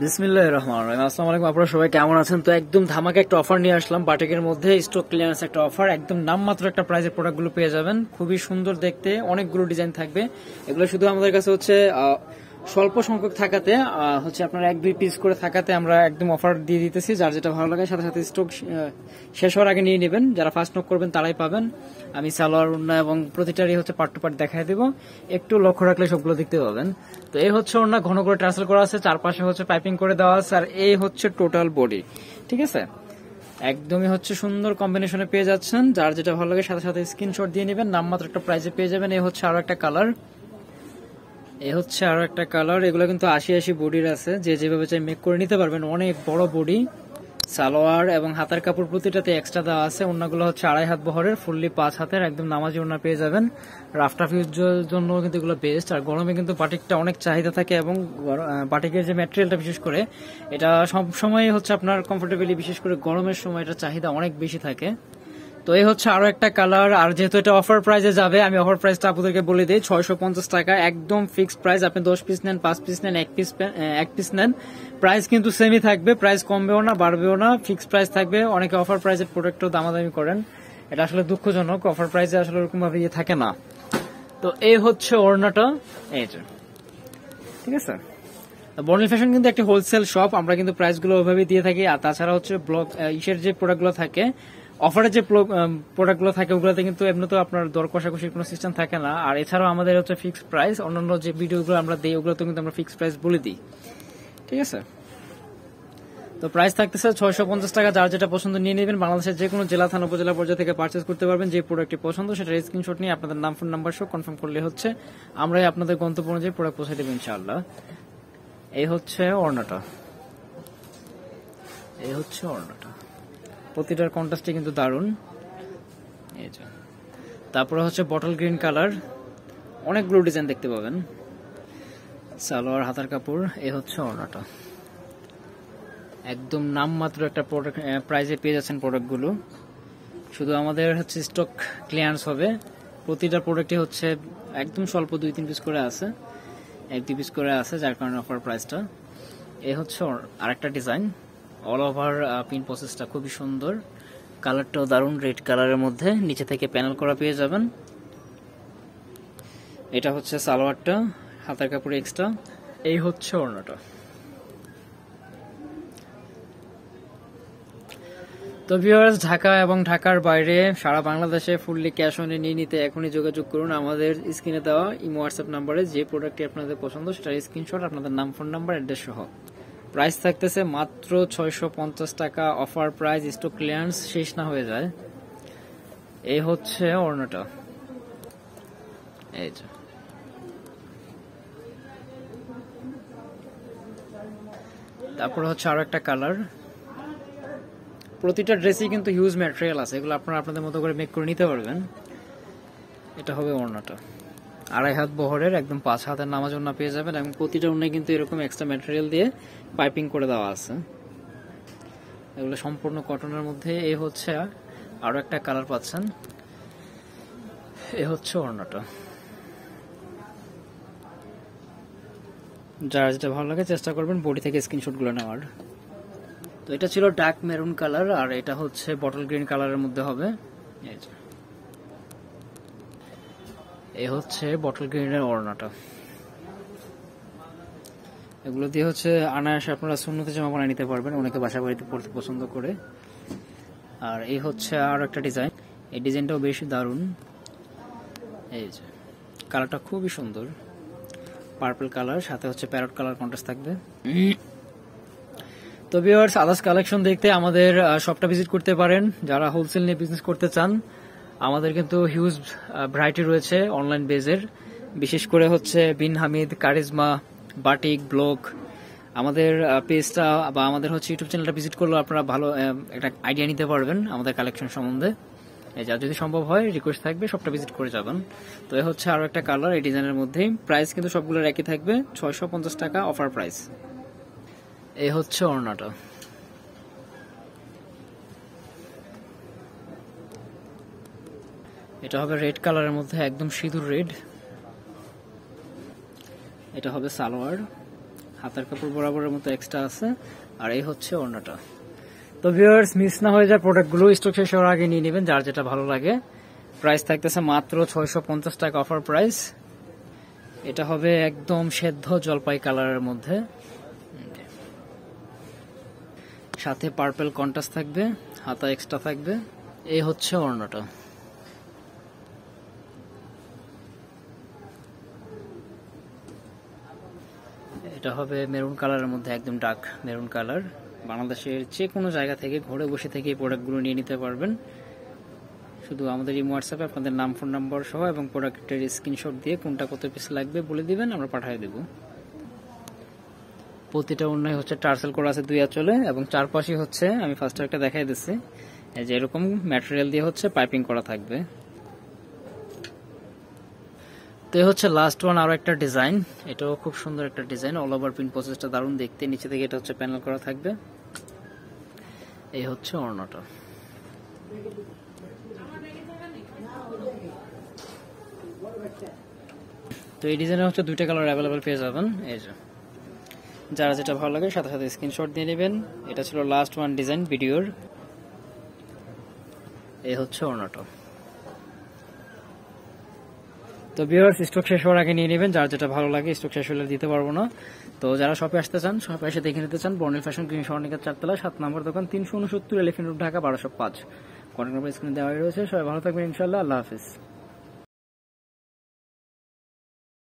বিসমিল্লাহির রহমানির রহিম। আসসালামু আলাইকুম, আপনারা সবাই কেমন আছেন? তো একদম ধামাকা একটা অফার নিয়ে আসলাম বাটিকের মধ্যে, স্টক ক্লিয়ারেন্স একটা অফার। একদম নামমাত্র একটা প্রাইজের প্রোডাক্টগুলো পেয়ে যাবেন, খুবই সুন্দর দেখতে, অনেকগুলো ডিজাইন থাকবে। এগুলো শুধু আমাদের কাছে হচ্ছে স্বল্প সংখ্যক থাকাতে হচ্ছে আপনার 1-2 পিস করে থাকাতে আমরা একদম অফার দিয়ে দিতেছি। যার যেটা ভালো লাগে সাথে সাথে স্টক শেষ হওয়ার আগে নিয়ে নেবেন। যারা ফার্স্ট নক করবেন তারাই পাবেন। আমি সালোয়ার ওড়না এবং প্রতিটারই হচ্ছে পার্ট টু পার্ট দেখাই দেবো, একটু লক্ষ্য রাখলে সবগুলো দেখতে পাবেন। তো এই হচ্ছে ওড়না, ঘন করে ট্রান্সফার করা আছে, চারপাশে হচ্ছে পাইপিং করে দেওয়া আছে, আর এই হচ্ছে টোটাল বডি। ঠিক আছে, একদমই হচ্ছে সুন্দর কম্বিনেশনে পেয়ে যাচ্ছেন। যার যেটা ভালো লাগে সাথে সাথে স্ক্রিনশট দিয়ে নেবেন, নামমাত্র একটা প্রাইজে পেয়ে যাবেন। এই হচ্ছে আরো একটা কালার, এগুলো কিন্তু 80 বডির আছে, যে যেভাবে চাই মেক করে নিতে পারবেন। অনেক বড় বডি, সালোয়ার এবং হাতার কাপড় প্রতিটাতে এক্সট্রা দেওয়া আছে। ওড়নাগুলো হচ্ছে 2.5 হাত বহরের, ফুললি 5 হাতের, একদম নামাজি ওড়না পেয়ে যাবেন। রাফটাফ ইউজের জন্য কিন্তু এগুলো বেস্ট। আর গরমে কিন্তু বাটিকটা অনেক চাহিদা থাকে, এবং বাটিকের যে ম্যাটেরিয়ালটা বিশেষ করে এটা সব সময় হচ্ছে আপনার কমফোর্টেবলি, বিশেষ করে গরমের সময় এটা চাহিদা অনেক বেশি থাকে। তো এই হচ্ছে আরো একটা কালার। আর যেহেতু এটা অফার প্রাইসে যাবে, আমি অফার প্রাইসটা আপনাদেরকে বলে দিই, 650 টাকা একদম ফিক্সড প্রাইস। আপনি 10 পিস নেন, 5 পিস নেন, 1 পিস নেন, প্রাইস কিন্তু সেমই থাকবে। প্রাইস কমবেও না, বাড়বেও না, ফিক্সড প্রাইস থাকবে। অনেকে অফার প্রাইসের প্রোডাক্টও দামাদামি করেন, এটা আসলে দুঃখজনক। অফার প্রাইসে আসলে ওরকম ভাবে ইয়ে থাকে না। তো এই হচ্ছে ওড়নাটা, এই যে, ঠিক আছে। বর্ণিল ফ্যাশন কিন্তু একটি হোলসেল শপ, আমরা কিন্তু প্রাইসগুলো ওইভাবে দিয়ে থাকি। আর তাছাড়া হচ্ছে ব্লক ইসের যে প্রোডাক্টগুলো থাকে, অফারের যে প্রোডাক্টগুলো থাকে, ওগুলোতে কিন্তু এমনিতেও আপনার দর কষাকষির কোনো সিস্টেম থাকে না। আর এছাড়াও আমাদের হচ্ছে ফিক্সড প্রাইস। অন্যান্য যে ভিডিওগুলো আমরা দিই ওগুলোতে কিন্তু আমরা ফিক্সড প্রাইস বলে দিই, ঠিক আছে। তো প্রাইস থাকতেছে 650 টাকা। যার যেটা পছন্দ নিয়ে নেবেন। বাংলাদেশের যে কোনো জেলা, থানা, উপজেলা পর্যায়ে থেকে পারচেজ করতে পারবেন। যে প্রোডাক্টটি পছন্দ সেটা স্ক্রিনশট নিয়ে আপনাদের নাম, ফোন নাম্বার সহ কনফার্ম করলে হচ্ছে আমরাই আপনাদের গন্তব্য অনুযায়ী প্রোডাক্ট পৌঁছে দেবো ইনশাআল্লাহ। এই হচ্ছে ওড়নাটা, প্রতিটার কন্ট্রাস্টই কিন্তু দারুণ। এই যে, তারপরে হচ্ছে বটল গ্রিন কালার, অনেকগুলো ডিজাইন দেখতে পাবেন। সালোয়ার, হাতার কাপড়, এই হচ্ছে ওড়নাটা। একদম নামমাত্র একটা প্রোডাক্ট প্রাইজে পেয়ে যাচ্ছেন প্রোডাক্টগুলো। শুধু আমাদের হচ্ছে স্টক ক্লিয়ারেন্স হবে। প্রতিটা প্রোডাক্টই হচ্ছে একদম স্বল্প 2-3 পিস করে আছে, 1-2 পিস করে আছে, যার কারণে অফার প্রাইসটা। এই হচ্ছে আরেকটা ডিজাইন, অল ওভার পিন প্রসেসটা খুবই সুন্দর, কালারটাও দারুণ, রেড কালারের মধ্যে, নিচে থেকে প্যানেল করা পেয়ে যাবেন। এটা হচ্ছে সালোয়ারটা, হাতার কাপড় এক্সট্রা। এই হচ্ছে ওড়নাটা। তো ভিউয়ার্স, ঢাকা এবং ঢাকার বাইরে সারা বাংলাদেশে ফুললি ক্যাশ অনে নিয়ে নিতে এখনই যোগাযোগ করুন আমাদের স্ক্রিনে দেওয়া ইমো হোয়াটসঅ্যাপ নাম্বারে। যে প্রোডাক্টটি আপনাদের পছন্দ সেটার স্ক্রিনশট, আপনাদের নাম, ফোন নাম্বার, অ্যাড্রেস সহ। প্রাইস থাকতেছে মাত্র 650 টাকা, অফার প্রাইস, স্টক ক্লিয়ারেন্স শেষ না হয়ে যায়। এই হচ্ছে ওড়নাটা, এই যে। তারপরে হচ্ছে আরো একটা কালার। প্রতিটা ড্রেসই কিন্তু হিউজ ম্যাটেরিয়াল আছে, এগুলো আপনারা আপনাদের মতো করে মেক করে নিতে পারবেন। এটা হবে ওড়নাটা, 2.5 হাত বহরের, একদম 5 হাতের নামাজ ওড়না পেয়ে যাবেন। এবং প্রতিটা ওড়নায় কিন্তু এরকম এক্সট্রা ম্যাটেরিয়াল দিয়ে পাইপিং করে দেওয়া আছে, এগুলো সম্পূর্ণ কটনের মধ্যে। এই হচ্ছে আরো একটা কালার পাচ্ছেন, এই হচ্ছে ওড়নাটা। যার যেটা ভালো লাগে চেষ্টা করবেন বডি থেকে স্ক্রিনশট গুলো নেওয়ার। তো এটা ছিল ডার্ক মেরুন কালার, আর এটা হচ্ছে বটল গ্রিন কালারের মধ্যে হবে। এই হচ্ছে বটল গ্রিনের ওড়নাটা। এগুলো দিয়ে হচ্ছে আনায়াসে আপনারা সুন্নতি জামা বানিয়ে নিতে পারবেন, অনেকে বাসা বাড়িতে পড়তে পছন্দ করে। আর এই হচ্ছে আর একটা ডিজাইন, এই ডিজাইনটাও বেশ দারুণ। এই যে, কালারটা খুবই সুন্দর, পার্পল কালার, সাথে হচ্ছে প্যারট কালার কন্ট্রাস্ট থাকবে। তো ভিউয়ার্স, আদার্স কালেকশন দেখতে আমাদের শপটা ভিজিট করতে পারেন। যারা হোলসেল নিয়ে বিজনেস করতে চান, আমাদের কিন্তু হিউজ ভ্যারাইটি রয়েছে অনলাইন বেজের, বিশেষ করে হচ্ছে বিন হামিদ, কারিজমা, বাটিক, ব্লগ। আমাদের পেজটা বা আমাদের হচ্ছে ইউটিউব চ্যানেলটা ভিজিট করলেও আপনারা ভালো একটা আইডিয়া নিতে পারবেন আমাদের কালেকশন সম্বন্ধে। যা যদি সম্ভব হয় রিকোয়েস্ট থাকবে শপটা ভিজিট করে যাবেন। তো এই হচ্ছে আরো একটা কালার এই ডিজাইনের মধ্যেই। প্রাইস কিন্তু সবগুলোর একই থাকবে, 650 টাকা অফার প্রাইস। এই হচ্ছে ওড়নাটা, এটা হবে রেড কালারের মধ্যে, একদম সিঁদুর রেড। এটা হবে সালোয়ার, হাতার কাপড় বরাবরের মতো এক্সট্রা আছে, আর এই হচ্ছে ওড়নাটা। তো ভিউয়ার্স, মিস না হয়ে যায় প্রোডাক্টগুলো, স্টক শেষ হওয়ার আগে নিয়ে নেবেন যার যেটা ভালো লাগে। প্রাইস থাকতেছে মাত্র 650 টাকা অফার প্রাইস। এটা হবে একদম সেদ্ধ জলপাই কালারের মধ্যে, সাথে পার্পল কন্ট্রাস্ট থাকবে, হাতা এক্সট্রা থাকবে। এই হচ্ছে ওড়নাটা। এটা হবে মেরুন কালারের মধ্যে, একদম ডার্ক মেরুন কালার। বাংলাদেশের যে কোনো জায়গা থেকে ঘরে বসে থেকে এই প্রোডাক্টগুলো নিয়ে নিতে পারবেন। শুধু আমাদের এই হোয়াটসঅ্যাপে আপনাদের নাম, ফোন নাম্বার সহ এবং প্রোডাক্টের স্ক্রিনশট দিয়ে কোনটা কত পিস লাগবে বলে দিবেন, আমরা পাঠিয়ে দেব। প্রতিটা ওড়নায় হচ্ছে টার্সেল করা আছে 2 আঁচলে, এবং চারপাশে হচ্ছে আমি ফার্স্ট একটা দেখাই দিচ্ছি, যে এরকম ম্যাটেরিয়াল দিয়ে হচ্ছে পাইপিং করা থাকবে। তো এই হচ্ছে লাস্ট ওয়ান, আরো একটা ডিজাইন। এটাও খুব সুন্দর একটা ডিজাইন, অল ওভার প্রিন্ট প্রসেসটা দারুণ দেখতে। নিচে থেকে এটা হচ্ছে প্যানেল করা থাকবে। এই হচ্ছে ওড়নাটা। তো এই ডিজাইনে হচ্ছে 2টা কালার অ্যাভেলেবেল পেয়ে যাবেন। এই যে যারা যেটা ভালো লাগে সাথে সাথে স্ক্রিনশট দিয়ে নেবেন। এটা ছিল লাস্ট ওয়ান ডিজাইন ভিডিওর। এই হচ্ছে ওড়নাটা। তো ভিউয়ার্স, স্টক শেষ হওয়ার আগে নিয়ে নেবেন যার যেটা ভালো লাগে, স্টক শেষ হলে দিতে পারবো না। তো যারা শপে আসতে চান, শপে এসে দেখে নিতে চান, বর্ণিল ফ্যাশন গ্রিন স্বর্ণিকার 4তলা 7 নম্বর দোকান, 369 elephant road, Dhaka 1205। Contact number স্ক্রিনে দেওয়া রয়েছে। সবাই ভালো থাকবেন ইনশাআল্লাহ। আল্লাহ হাফিজ।